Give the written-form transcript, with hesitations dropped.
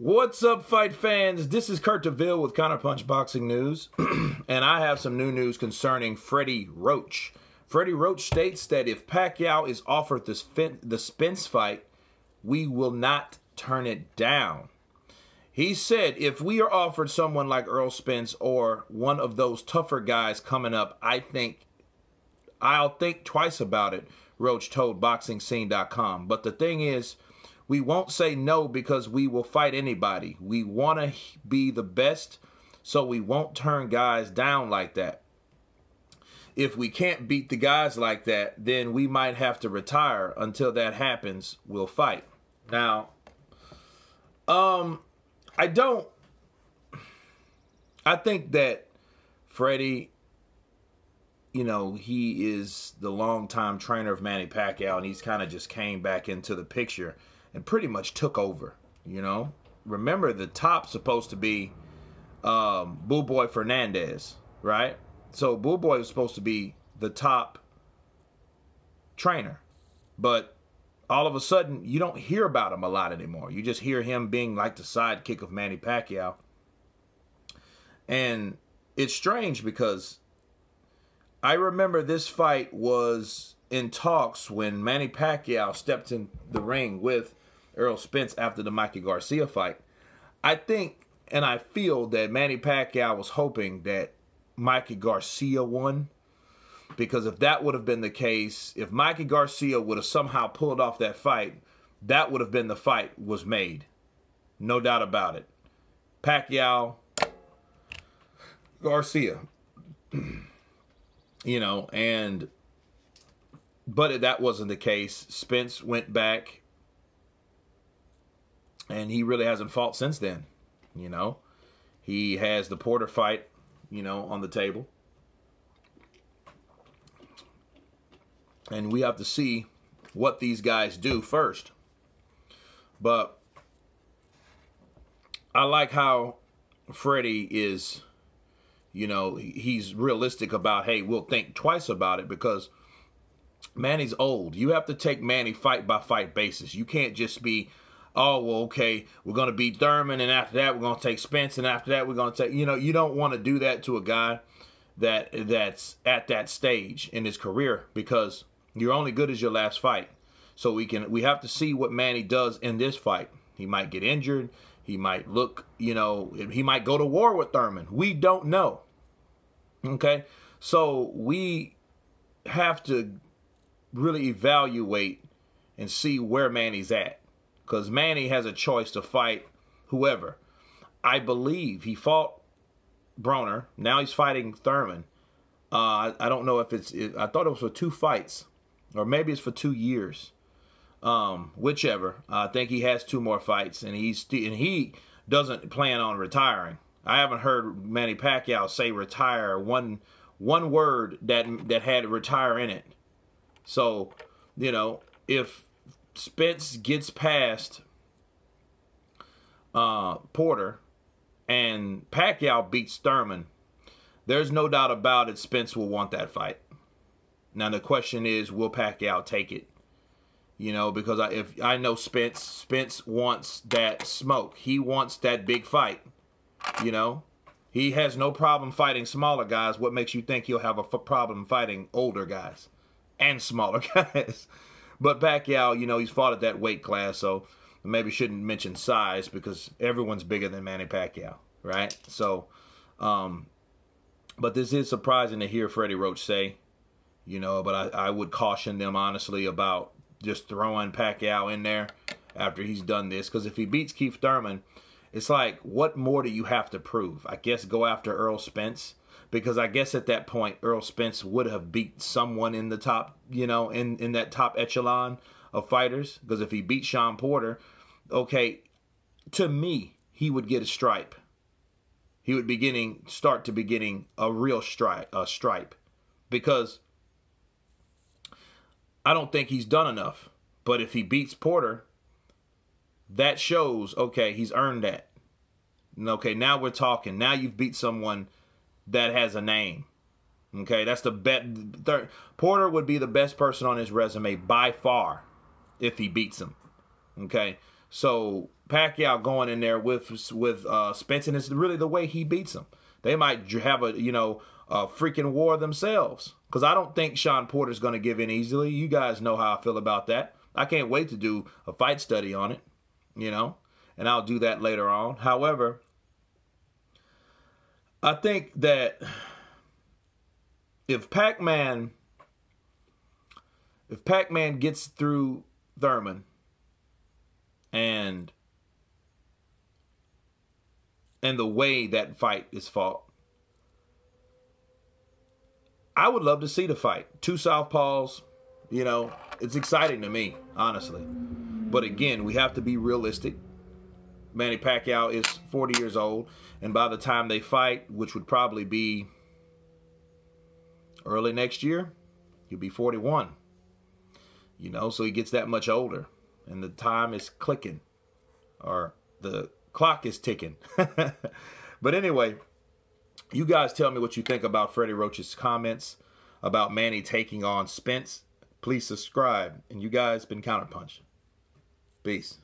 What's up, fight fans? This is Kurt DeVille with Counterpunch Boxing News, and I have some new news concerning Freddie Roach. Freddie Roach states that if Pacquiao is offered the Spence fight, we will not turn it down. He said, if we are offered someone like Errol Spence or one of those tougher guys coming up, I'll think twice about it, Roach told BoxingScene.com. But the thing is, we won't say no because we will fight anybody. We want to be the best, so we won't turn guys down like that. If we can't beat the guys like that, then we might have to retire. Until that happens, we'll fight. Now, I think that Freddie, he is the longtime trainer of Manny Pacquiao, and he's kind of just came back into the picture and pretty much took over, Remember, the top's supposed to be Boo Boy Fernandez, right? So Boo Boy was supposed to be the top trainer. But all of a sudden, you don't hear about him a lot anymore. You just hear him being like the sidekick of Manny Pacquiao. And it's strange because I remember this fight was in talks when Manny Pacquiao stepped in the ring with Errol Spence after the Mikey Garcia fight. I think and I feel that Manny Pacquiao was hoping that Mikey Garcia won, because if that would have been the case, if Mikey Garcia would have somehow pulled off that fight, that would have been the fight was made. No doubt about it. Pacquiao, Garcia. But that wasn't the case. Spence went back, and he really hasn't fought since then. He has the Porter fight, on the table. And we have to see what these guys do first. But I like how Freddie is, he's realistic about, hey, we'll think twice about it, because Manny's old. You have to take Manny fight by fight basis. You can't just be, oh, well, okay, we're going to beat Thurman, and after that, we're going to take Spence, and after that, we're going to take, you don't want to do that to a guy that's at that stage in his career, because you're only good as your last fight. So we have to see what Manny does in this fight. He might get injured. He might look, he might go to war with Thurman. We don't know. Okay? So we have to really evaluate and see where Manny's at, because Manny has a choice to fight whoever. I believe he fought Broner. Now he's fighting Thurman. I don't know if I thought it was for 2 fights, or maybe it's for 2 years. Whichever. I think he has 2 more fights, and he doesn't plan on retiring. I haven't heard Manny Pacquiao say retire one word that had retire in it. So, if Spence gets past Porter and Pacquiao beats Thurman, there's no doubt about it, Spence will want that fight. Now the question is, will Pacquiao take it? Because if I know Spence wants that smoke. He wants that big fight. He has no problem fighting smaller guys. What makes you think he'll have a problem fighting older guys and smaller guys? But Pacquiao, he's fought at that weight class, so maybe shouldn't mention size, because everyone's bigger than Manny Pacquiao, right? So, but this is surprising to hear Freddie Roach say, but I would caution them honestly about just throwing Pacquiao in there after he's done this, because if he beats Keith Thurman, it's like, what more do you have to prove? I guess go after Errol Spence, because I guess at that point, Errol Spence would have beat someone in the top, in that top echelon of fighters. Because if he beat Sean Porter, okay, to me, he would get a stripe. He would start to be getting a real stripe. Because I don't think he's done enough. But if he beats Porter, that shows, okay, he's earned that. Okay, now we're talking. Now you've beat someone that has a name. Okay, that's the bet. Porter would be the best person on his resume by far if he beats him. Okay, So Pacquiao going in there with Spence, and it's really the way he beats him. They might have a freaking war themselves, because I don't think Sean Porter's going to give in easily. You guys know how I feel about that. I can't wait to do a fight study on it, and I'll do that later on. However, I think that if Pac-Man gets through Thurman and the way that fight is fought, I would love to see the fight. Two southpaws, it's exciting to me, honestly. But again, we have to be realistic. Manny Pacquiao is 40 years old, and by the time they fight, which would probably be early next year, he'll be 41. So he gets that much older, and the time is clicking, or the clock is ticking. But anyway, you guys tell me what you think about Freddie Roach's comments about Manny taking on Spence. Please subscribe, and you guys been Counterpunch. Peace.